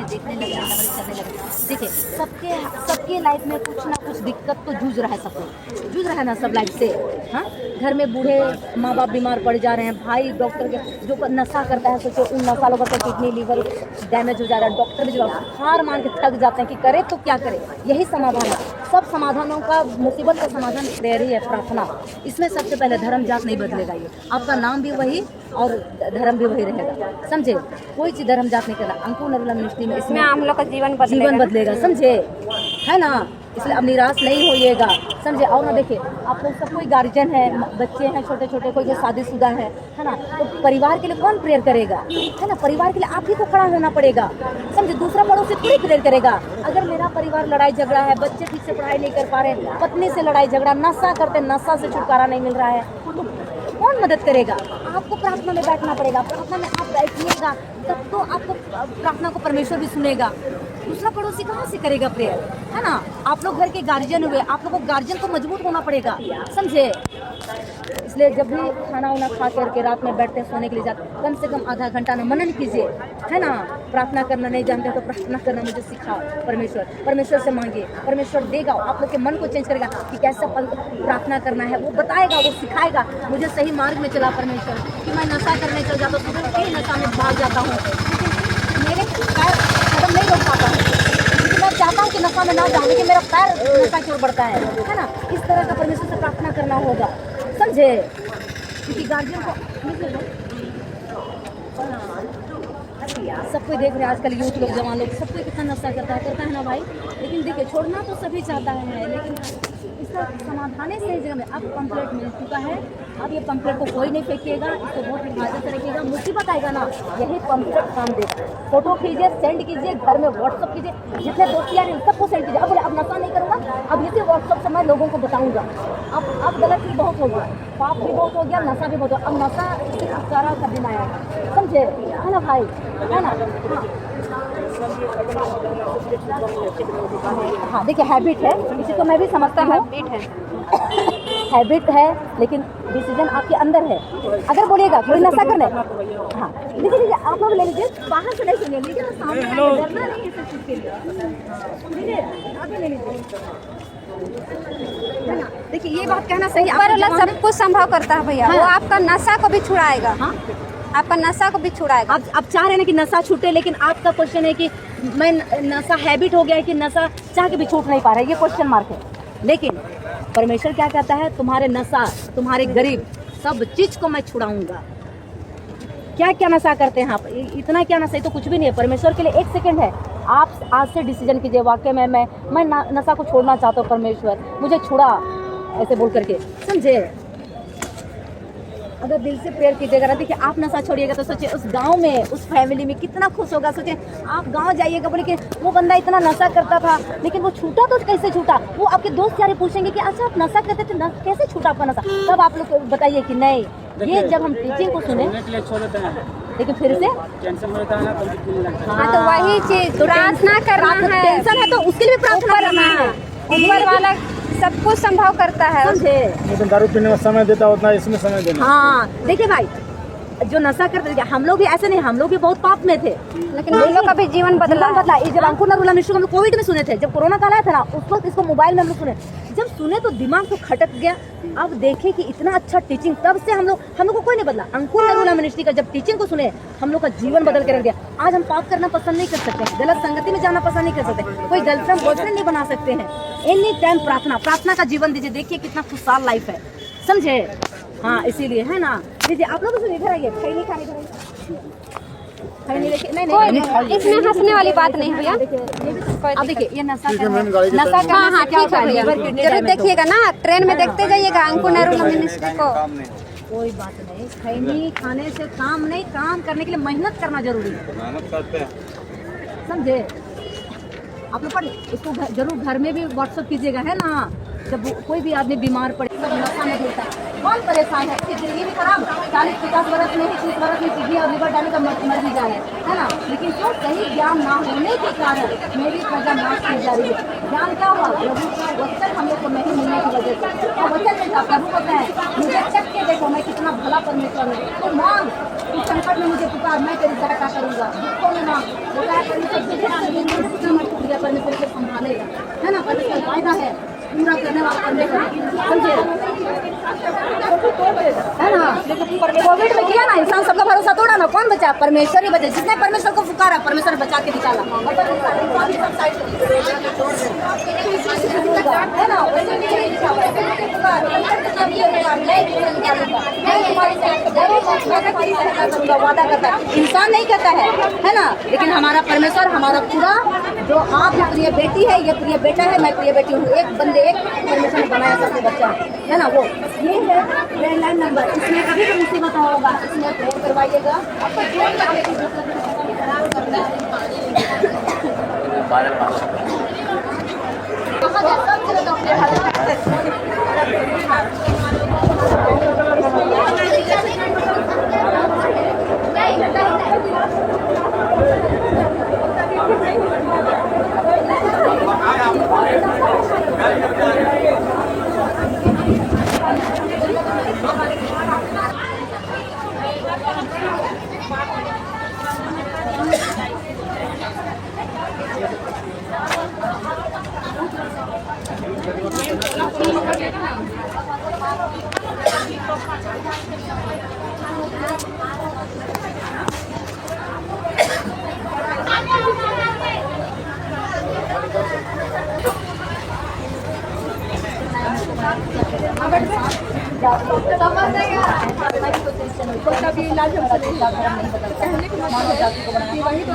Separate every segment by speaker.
Speaker 1: देखने लगे, हमारे चलने लगे। देखिए सबके लाइफ में कुछ ना कुछ दिक्कत तो जूझ रहा है, सबको जूझ रहा है ना, सब लाइफ से। हाँ, घर में बूढ़े माँ बाप बीमार पड़ जा रहे हैं, भाई डॉक्टर के जो नशा करता है, सोचो उन नशा लोगों का किडनी लीवर डैमेज हो जा रहा है, डॉक्टर भी जो हार मान के थक जाते हैं कि करे तो क्या करे। यही समाधान है, सब समाधानों का, मुसीबत का समाधान प्रेयर ही है, प्रार्थना। इसमें सबसे पहले धर्म जात नहीं बदलेगा, ये आपका नाम भी वही और धर्म भी वही रहेगा, समझे। कोई चीज धर्म जात नहीं करना। अंकुर नरूला मिनिस्ट्री में इसमें हम लोग का जीवन बदलेगा, समझे, है ना। इसलिए अब निराश नहीं होइएगा, समझे। और ना देखिए, आप लोग सब कोई गार्जियन है, बच्चे हैं छोटे छोटे, कोई शादीशुदा है ना, तो परिवार के लिए कौन प्रेयर करेगा, है ना। परिवार के लिए आप ही को खड़ा होना पड़ेगा, समझे। दूसरा पड़ोसी थोड़ी प्रेयर करेगा। अगर मेरा परिवार लड़ाई झगड़ा है, बच्चे ठीक से पढ़ाई नहीं कर पा रहे, पत्नी से लड़ाई झगड़ा, नशा करते, नशा से छुटकारा नहीं मिल रहा है, तो कौन मदद करेगा। आपको प्रार्थना में बैठना पड़ेगा, प्रार्थना में आप बैठिएगा तब तो आपको प्रार्थना को परमेश्वर भी सुनेगा। दूसरा पड़ोसी कहाँ से करेगा प्रेयर, है ना। आप लोग घर के गार्जियन हुए, आप लोगों को गार्जियन को मजबूत होना पड़ेगा, समझे। इसलिए जब भी खाना वाना खा करके रात में बैठते सोने के लिए जाते, कम से कम आधा घंटा ना मनन कीजिए, है ना। प्रार्थना करना नहीं जानते तो प्रार्थना करना मुझे सिखा परमेश्वर से मांगिए, परमेश्वर देगा। आप लोग के मन को चेंज करेगा कि कैसे प्रार्थना करना है, वो बताएगा, वो सिखाएगा। मुझे सही मार्ग में चला परमेश्वर, कि मैं नशा करने चल जाता हूँ, तो नशा में भाग जाता हूँ, लेकिन मेरे पैर कदम नहीं रोक पाता हूँ। मैं चाहता हूँ कि नशा में ना जाऊँ, लेकिन मेरा पैर नशा की ओर बढ़ता है ना। इस तरह का परमेश्वर से प्रार्थना करना होगा, समझे। क्योंकि गार्जियन को सब कोई देख रहे हैं आजकल, यूथ लोग, जवान लोग, सब कोई कितना नशा करता है ना भाई। लेकिन देखिए, छोड़ना तो सभी चाहता है, लेकिन इसका समाधान है सही जगह में। अब पंपलेट मिल चुका है, अब ये पंपलेट को कोई नहीं फेंकिएगा, इसको बहुत हिफाजत से रखिएगा। मुसीबत आएगा ना, यही पंपलेट काम देगा। फोटो खींचिए, सेंड कीजिए, घर में व्हाट्सअप कीजिए, जितने दोस्त यार हैं सबको सेंड कीजिए। अब बोले अब नशा नहीं करूँगा, अब इसी व्हाट्सअप से मैं लोगों को बताऊँगा। अब गलत चीज बहुत हो गया, पाप भी बहुत हो गया, नशा भी बहुत हो गया। अब नशा छुटकारा का दिन आया, समझे, है ना भाई, है ना। हाँ देखिए, हैबिट है, इसी को मैं भी समझता हूँ, हैबिट है, लेकिन डिसीजन आपके अंदर है। अगर बोलिएगा कोई नशा करने, हाँ देखिए आप लोग ले लीजिए, बाहर से नहीं सुनिए, लीजिए ना, सामने डरना नहीं है सब चीज के लिए, आगे ले लीजिए, है ना। देखिए ये बात कहना सही,
Speaker 2: ऊपर सब कुछ संभव करता है भैया, वो आपका नशा को भी छुड़ाएगा, आपका नशा को भी छुड़ाएगा।
Speaker 1: आप चाह रहे हैं कि नशा छूटे, लेकिन आपका क्वेश्चन है कि मैं नशा हैबिट हो गया है कि नशा चाह के भी छूट नहीं पा रहा है, ये क्वेश्चन मार्क है। लेकिन परमेश्वर क्या कहता है, तुम्हारे नशा, तुम्हारे गरीब, सब चीज को मैं छुड़ाऊंगा। क्या क्या नशा करते हैं आप, इतना क्या नशा, तो कुछ भी नहीं है। परमेश्वर के लिए 1 सेकंड है। आप आज से डिसीजन कीजिए, वाकई में मैं नशा को छोड़ना चाहता हूँ, परमेश्वर मुझे छुड़ा, ऐसे बोल करके, समझे। अगर दिल से प्रेयर कीजिएगा ना, देखिए आप नशा छोड़िएगा तो सोचिए उस गांव में, उस फैमिली में कितना खुश होगा। सोचिए आप गांव जाइएगा, बोले कि वो बंदा इतना नशा करता था, लेकिन वो छूटा तो कैसे छूटा। वो आपके दोस्त यार पूछेंगे कि अच्छा आप नशा करते थे, कैसे छूटा आपका नशा। तब आप लोग बताइए कि नहीं, ये जब हम टीचिंग को सुने, लेकिन फिर से
Speaker 2: टेंशन होता है ना, हाँ तो वही चीज प्रार्थना करना है।
Speaker 1: टेंशन है तो उसके लिए प्रार्थना करना है,
Speaker 2: ऊपर वाला सब कुछ संभव करता है,
Speaker 1: समझे।
Speaker 3: दारू पीने में समय देता उतना इसमें समय देना।
Speaker 1: हाँ देखिए भाई, जो नशा करते थे, हम लोग भी ऐसे नहीं, हम लोग भी बहुत पाप में थे,
Speaker 2: लेकिन हम लोग का भी जीवन बदला।
Speaker 1: ये जब अंकुर नरूला मिनिस्ट्री हम लोग कोविड में सुने थे, जब कोरोना काल आया था ना, उस वक्त इसको मोबाइल में हम लोग सुने। जब सुने तो दिमाग तो खटक गया। अब देखे कि इतना अच्छा टीचिंग, तब से हम लोग को कोई नहीं बदला। अंकुर नरूला मिनिस्ट्री का जब टीचिंग को सुने, हम लोग का जीवन बदल के रख दिया। आज हम पाप करना पसंद नहीं कर सकते, गलत संगति में जाना पसंद नहीं कर सकते, कोई गर्लफ्रेंड बॉयफ्रेंड नहीं बना सकते हैं। एनी टाइम प्रार्थना का जीवन दीजिए, देखिए कितना खुशहाल लाइफ है, समझे। हाँ इसीलिए, है ना। दीजिए आप लोग इधर आइए, खैनी खाने नहीं,
Speaker 2: इसमें हंसने वाली बात नहीं भैया।
Speaker 1: अब देखिए ये नशा का,
Speaker 2: हाँ क्या होता है, जरूर देखिएगा ना, ट्रेन में देखते जाइएगा अंकुर नरूला मिनिस्ट्री को।
Speaker 1: कोई बात नहीं, खैनी खाने से काम नहीं, काम करने के लिए मेहनत करना जरूरी है,
Speaker 3: मेहनत करते हैं,
Speaker 1: समझे। आप लोग पढ़े, इसको जरूर घर में भी व्हाट्सअप कीजिएगा, है ना। जब कोई भी आदमी बीमार पड़े, सब नशा में होता है, कौन परेशान है? इसकी जिंदगी भी खराब, 40-50 वर्ष में ही 30 वर्ष में किडनी और लिवर डायने का मर भी जाए, है ना। लेकिन क्यों? सही ज्ञान ना होने के कारण मेरी प्रजा नाश की जा रही है। ज्ञान क्या हुआ? प्रभु का वचन हम लोग को नहीं मिलने की वजह से। और वचन में प्रभु कहते हैं मुझे चख के देखो मैं कितना भला परमेश्वर हूँ, तो मांग, इस संकट में मुझे पुकार, मैं तेरी सहायता करूँगा। दुखों में मांग, परमेश्वर से संभालेगा, है ना। परमेश्वर फायदा है पूरा करने वाला परमेश्वर, समझे, है ना। कोविड में किया ना, इंसान सबका भरोसा तोड़ा ना, कौन बचा? परमेश्वर ही बचा। जिसने परमेश्वर को पुकारा परमेश्वर बचा के निकाला, है ना। वादा करता है, इंसान नहीं कहता है ना। लेकिन हमारा परमेश्वर, हमारा पूरा जो आप प्रिय बेटी है, ये प्रिय बेटा है, मैं प्रिय बेटी हूँ। एक बंदे एक परमेश्वर ने बनाया सबसे बच्चा, है ना। वो ये है लैंडलाइन नंबर, इसमें कभी भी मुसीबत होगा, इसमें प्रेयर करवाइएगा। कभी इलाज हमसे नहीं बदलता है, मानव जाति को बनाना वही तो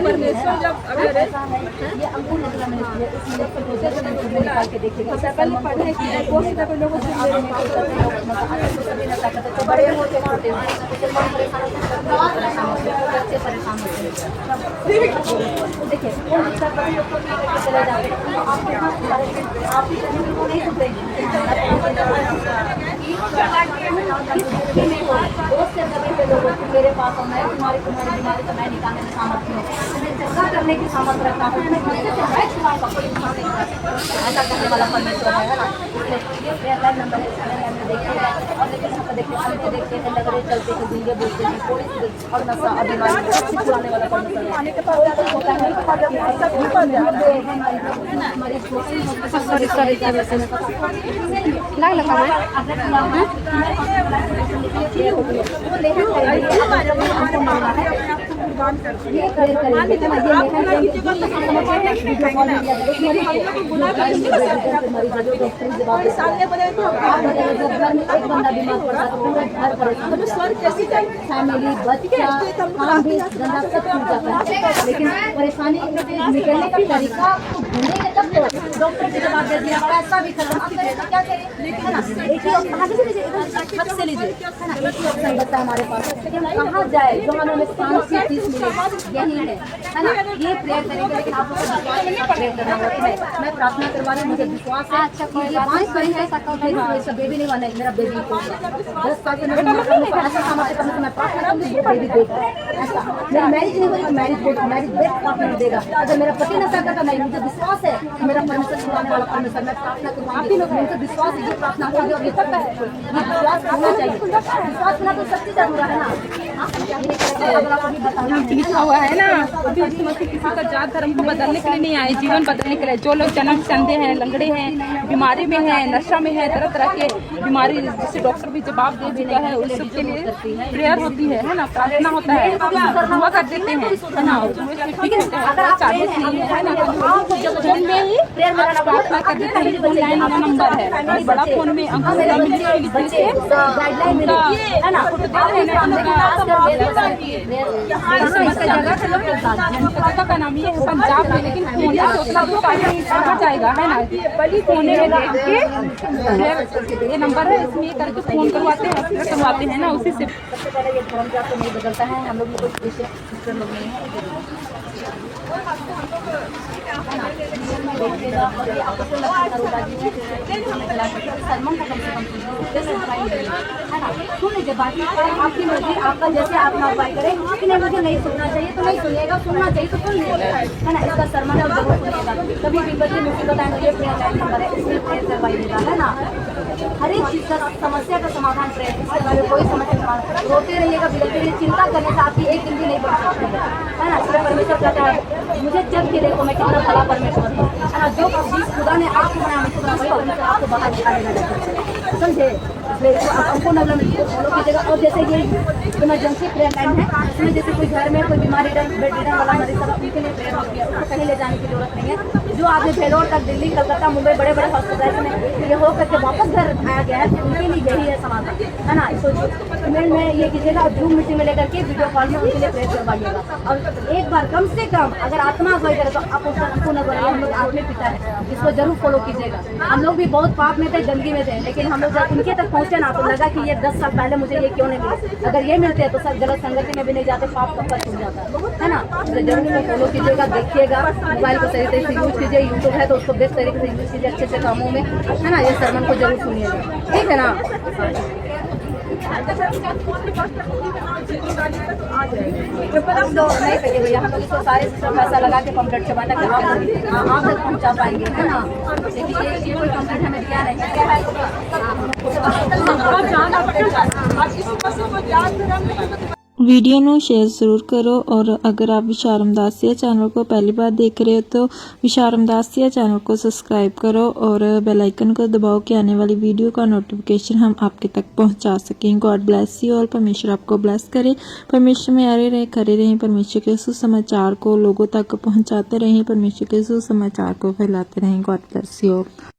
Speaker 1: परमेश्वर जब अगर ये अंकुर निकला मिनिस्ट्री है, इस मिनिस्ट्री प्रोजेक्ट में निकाल के देखिएगा। पहले पढ़ने की कोशिश कर लोगों से बड़े होते छोटे बच्चे परेशान होते हैं। देखिए चले जाते आप नहीं सुधरेंगे। मेरे पास मैं तुम्हारी बीमारी का मैं निकालने में सामर्थ्य हूँ, जगह करने की सामर्थ्य रखता हूँ, मैं छुड़ाऊंगा, कोई इंसान नहीं कर सकता। ऐसा करने वाला परमेश्वर है ना। इसलिए लैंड नंबर है, देखिएगा और लेकिन यहाँ पर देखते हैं लगरे चलते हैं, दुनिया बोलते हैं कोई और नशा और बीमारी छुड़ाने वाला परमेश्वर है। लेकिन परेशानी निकलने का तरीका ढूंढेंगे तब तो डॉक्टर की जवाब दे दिया पैसा भी खत्म, अब करें तो क्या करें, है ना। एक ही कहाँ से लीजिए, छत से लीजिए, है ना। एक ही ऑप्शन बचा हमारे पास, लेकिन कहाँ जाए जो हमें शांति पीस मिले, यही है ना। ये प्रेयर करेंगे, लेकिन आप लोग प्रेयर करना होता है। मैं प्रार्थना करवा रही हूँ, मुझे विश्वास है। अच्छा कोई बात नहीं है, ऐसा बेबी नहीं बना, मेरा बेबी को 10 साल से ऐसा सामर्थ्य करने से मैं प्रार्थना करूँगी, वो बेबी देगा। ऐसा मेरी मैरिज नहीं हुई, मैरिज बेस्ट पार्टनर देगा। अगर मेरा पति नशा करता नहीं, मुझे विश्वास है मेरा परमेश्वर छुड़ाने वाला परमेश्वर, मैं प्रार्थना करूँ। आप ही लोग मुझे विश्वास है, ये प्रार्थना होगी और ये करता है, ये विश्वास होना चाहिए। विश्वास बिना तो सब चीज अधूरा है ना।
Speaker 4: लिखा हुआ है ना, अभी किसी का जात धर्म को बदलने के लिए नहीं आए, जीवन बदलने के लिए। जो लोग जन्म से अंधे हैं, लंगड़े हैं, बीमारी में हैं, नशा में है, तरह तरह के बीमारी जिससे डॉक्टर भी जवाब दे चुका है, उस सब के लिए प्रेयर होती है ना, प्रार्थना होता है, दुआ कर देते हैं, है ना। चार्जेस नहीं है ना, फोन में ही प्रार्थना कर देते हैं। लाइन वाला नंबर है, बड़ा फोन में गाइडलाइन जगह का नाम ये है पंजाब में, लेकिन कोने से उतना दूर कहाँ जाएगा, है ना। कोने में देख के ये नंबर है, इसमें ये करके फोन करवाते हैं, करवाते हैं ना, उसी से।
Speaker 1: सबसे पहले ये धर्म जात तो नहीं बदलता है, हम लोग में कोई विशेष लोग नहीं है। देखिएगा और ये आपस में नरोदा जी ने सलमान को कम से कम जैसे है ना, सुन लीजिए बाकी आपकी मर्जी, आपका जैसे आप ना उपाय करें कि नहीं मुझे नहीं सुनना चाहिए तो नहीं सुनिएगा, सुनना चाहिए तो सुन लीजिएगा, है ना। इसका सरमन है और जरूर सुनिएगा। कभी विपद की मुसीबत आए ये प्रेयर लाइन नंबर है, इसमें प्रेयर करवाइएगा, है ना। हर एक चीज़ का समस्या का समाधान प्रेयर, इससे पहले कोई समस्या समाधान रोते रहिएगा, बिगड़ते रहिए, चिंता करने से आपकी एक दिन भी नहीं बढ़ सकती है ना। इसलिए परमेश्वर कहता है मुझे जब के देखो मैं कितना बड़ा परमेश्वर हूँ, है ना। जो चीज़ खुदा ने आपको बनाया मुझको बनाया वही परमेश्वर आपको बाहर निकालेगा, समझे। इसलिए हमको नगला में फॉलो कीजिएगा। और जैसे ये इमरजेंसी प्रेयर लाइन है, इसमें जैसे कोई घर में कोई बीमारी बेड रिडन वाला मरीज सब उनके लिए प्रेयर होती है, उसको कहीं ले जाने की जरूरत नहीं है। जो आपने भेलोर तक दिल्ली कलकत्ता मुंबई बड़े बड़े हॉस्पिटल में ये हो करके वापस घर आया गया है, उनके लिए यही है समाधान, है ना। इसको ईमेल में ये कीजिएगा, जूम मीटिंग में लेकर के वीडियो कॉल में उनके लिए प्रेयर करवाइएगा। और एक बार कम से कम अगर आत्मा अगुवाई करे तो आप उसको न बोलिए, हम लोग आत्मिक पिता है, इसको जरूर फॉलो कीजिएगा। हम लोग भी बहुत पाप में थे, गंदगी में थे, लेकिन हम लोग जब उनके तक पहुँचे ना तो लगा कि ये 10 साल पहले मुझे ये क्यों नहीं मिले। अगर ये मिलते हैं तो सब गलत संगति में भी नहीं जाते, पाप कब तक छूट जाता है ना। तो जरूर में फॉलो कीजिएगा, देखिएगा, मोबाइल को सही तरीके से यूज कीजिए, यूट्यूब है तो उसको बेस्ट तरीके से यूज कीजिए अच्छे अच्छे कामों में, है ना। ये सरमन को जरूर सुनिएगा, ठीक है ना। नहीं करिए भैया, हम लोग इसको सारे सिस्टम पैसा लगा के कम्प्लीट के बाद आप तक पहुँचा पाएंगे, है ना। लेकिन ये कोई कम्प्लीट हमें दिया नहीं है।
Speaker 5: वीडियो ਨੂੰ शेयर ज़रूर करो। और अगर आप विशाल रामदासिया चैनल को पहली बार देख रहे हो तो विशाल रामदासिया चैनल को सब्सक्राइब करो और बेल आइकन को दबाओ कि आने वाली वीडियो का नोटिफिकेशन हम आपके तक पहुंचा सकें। गॉड ब्लेस यू और परमेश्वर आपको ब्लेस करे। परमेश्वर में आरे रहे, खड़े रहें, परमेश्वर के सुसमाचार को लोगों तक पहुँचाते रहें, परमेश्वर के सुसमाचार को फैलाते रहें। God bless you.